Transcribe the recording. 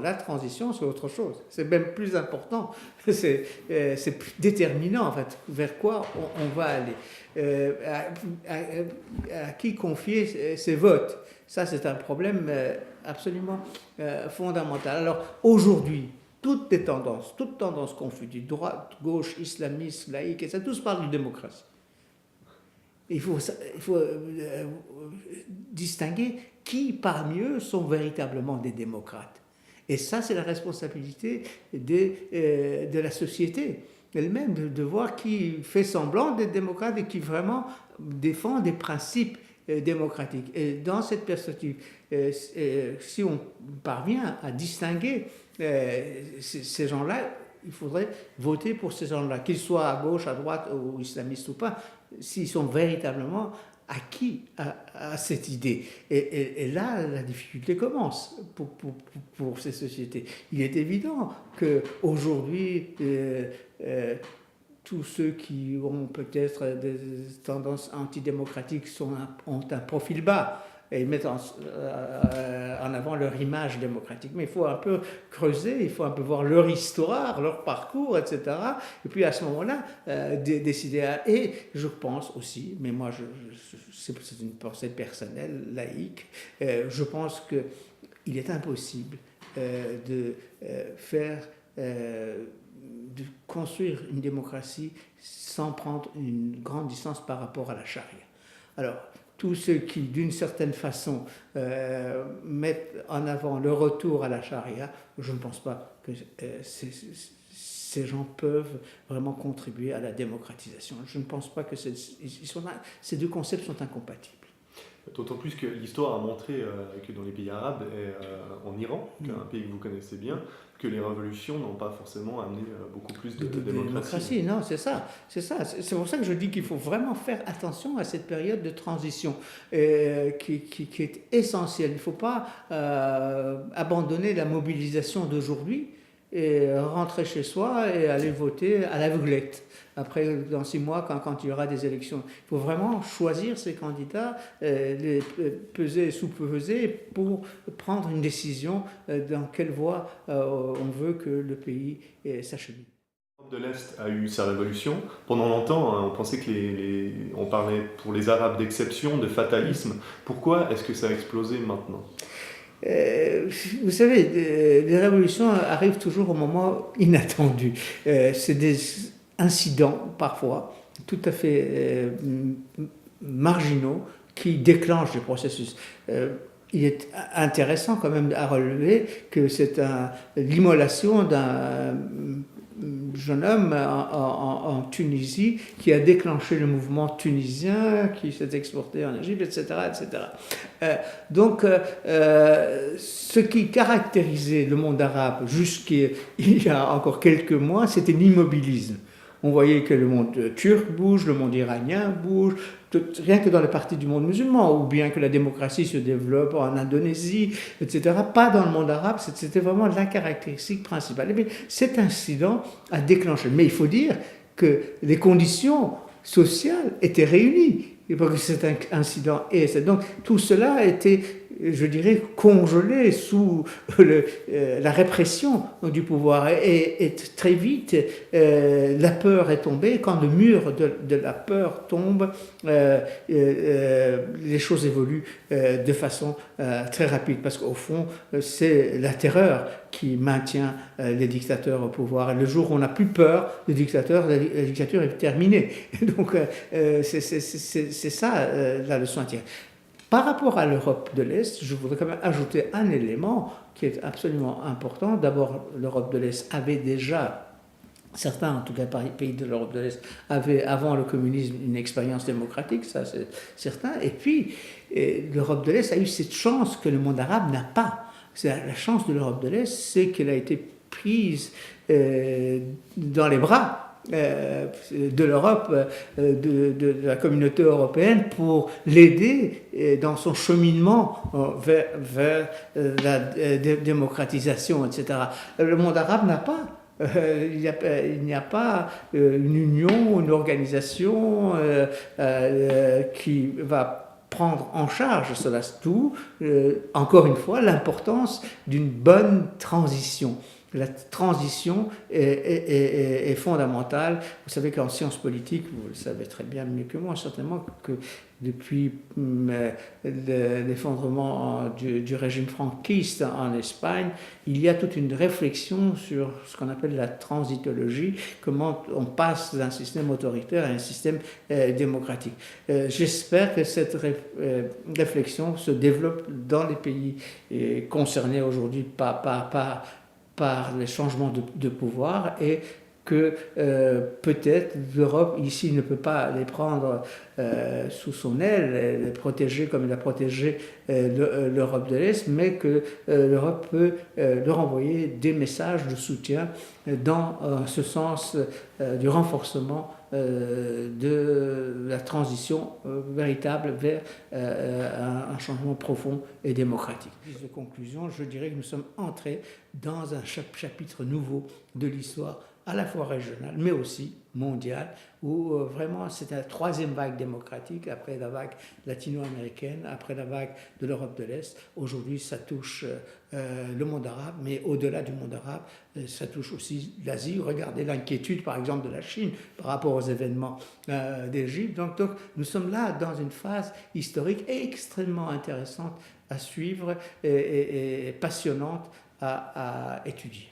La transition, c'est autre chose. C'est même plus important. C'est plus déterminant, en fait, vers quoi on va aller. À qui confier ses votes. Ça, c'est un problème absolument fondamental. Alors, aujourd'hui, toutes tendances confondues, droite, gauche, islamiste, laïque, et ça, tous parlent de démocratie. Il faut distinguer qui parmi eux sont véritablement des démocrates. Et ça, c'est la responsabilité de la société elle-même, de voir qui fait semblant d'être démocrate et qui vraiment défend des principes démocratiques. Et dans cette perspective, si on parvient à distinguer ces gens-là, il faudrait voter pour ces gens-là, qu'ils soient à gauche, à droite ou islamistes ou pas, s'ils sont véritablement acquis à cette idée. Et là, la difficulté commence pour ces sociétés. Il est évident qu'aujourd'hui, tous ceux qui ont peut-être des tendances antidémocratiques ont un profil bas et mettent en avant leur image démocratique. Mais il faut un peu creuser, il faut un peu voir leur histoire, leur parcours, etc. Et puis à ce moment-là, décider. Et je pense aussi, mais moi, c'est une pensée personnelle, laïque, je pense qu'il est impossible de construire une démocratie sans prendre une grande distance par rapport à la charia. Alors, tous ceux qui, d'une certaine façon, mettent en avant le retour à la charia, je ne pense pas que ces gens peuvent vraiment contribuer à la démocratisation. Je ne pense pas que ces deux concepts sont incompatibles. D'autant plus que l'histoire a montré que dans les pays arabes et en Iran, un pays que vous connaissez bien, que les révolutions n'ont pas forcément amené beaucoup plus de démocratie. Non, c'est ça. C'est pour ça que je dis qu'il faut vraiment faire attention à cette période de transition qui est essentielle. Il ne faut pas abandonner la mobilisation d'aujourd'hui et rentrer chez soi et aller voter à l'aveuglette. Après, dans 6 mois, quand il y aura des élections, il faut vraiment choisir ces candidats, les peser et sous-peser pour prendre une décision dans quelle voie on veut que le pays s'achemine. L'Europe de l'Est a eu sa révolution. Pendant longtemps, on pensait on parlait pour les Arabes d'exception, de fatalisme. Pourquoi est-ce que ça a explosé maintenant ? Vous savez, les révolutions arrivent toujours au moment inattendu. C'est des incidents, parfois, tout à fait marginaux, qui déclenchent le processus. Il est intéressant quand même à relever que c'est l'immolation d'un jeune homme en Tunisie qui a déclenché le mouvement tunisien, qui s'est exporté en Égypte, etc. Donc, ce qui caractérisait le monde arabe jusqu'il y a encore quelques mois, c'était l'immobilisme. On voyait que le monde turc bouge, le monde iranien bouge, rien que dans les parties du monde musulman, ou bien que la démocratie se développe en Indonésie, etc. Pas dans le monde arabe, c'était vraiment la caractéristique principale. Mais cet incident a déclenché. Mais il faut dire que les conditions sociales étaient réunies pour que cet incident ait. Donc tout cela a été, je dirais, congelé sous la répression du pouvoir. Et très vite, la peur est tombée. Quand le mur de la peur tombe, les choses évoluent de façon très rapide. Parce qu'au fond, c'est la terreur qui maintient les dictateurs au pouvoir. Et le jour où on n'a plus peur des dictateurs, la dictature est terminée. Donc, c'est ça la leçon à tirer. Par rapport à l'Europe de l'Est, je voudrais quand même ajouter un élément qui est absolument important. D'abord, l'Europe de l'Est avait déjà, certains en tout cas pays de l'Europe de l'Est, avaient avant le communisme une expérience démocratique, ça c'est certain. Et puis, l'Europe de l'Est a eu cette chance que le monde arabe n'a pas. La chance de l'Europe de l'Est, c'est qu'elle a été prise dans les bras de l'Europe, de la communauté européenne pour l'aider dans son cheminement vers la démocratisation, etc. Le monde arabe n'a pas. Il n'y a pas une union, une organisation qui va prendre en charge cela, tout, encore une fois, l'importance d'une bonne transition. La transition est fondamentale. Vous savez qu'en sciences politiques, vous le savez très bien mieux que moi, certainement, que depuis l'effondrement du régime franquiste en Espagne, il y a toute une réflexion sur ce qu'on appelle la transitologie, comment on passe d'un système autoritaire à un système démocratique. J'espère que cette réflexion se développe dans les pays concernés aujourd'hui par les changements de pouvoir, et que peut-être l'Europe ici ne peut pas les prendre sous son aile, les protéger comme elle a protégé l'Europe de l'Est, mais que l'Europe peut leur envoyer des messages de soutien dans ce sens du renforcement de la transition véritable vers un changement profond et démocratique. De conclusion, je dirais que nous sommes entrés dans un chapitre nouveau de l'histoire, à la fois régionale, mais aussi mondiale, où vraiment c'est la troisième vague démocratique, après la vague latino-américaine, après la vague de l'Europe de l'Est. Aujourd'hui, ça touche le monde arabe, mais au-delà du monde arabe, ça touche aussi l'Asie. Regardez l'inquiétude, par exemple, de la Chine par rapport aux événements d'Égypte. Donc, nous sommes là dans une phase historique extrêmement intéressante à suivre et passionnante à étudier.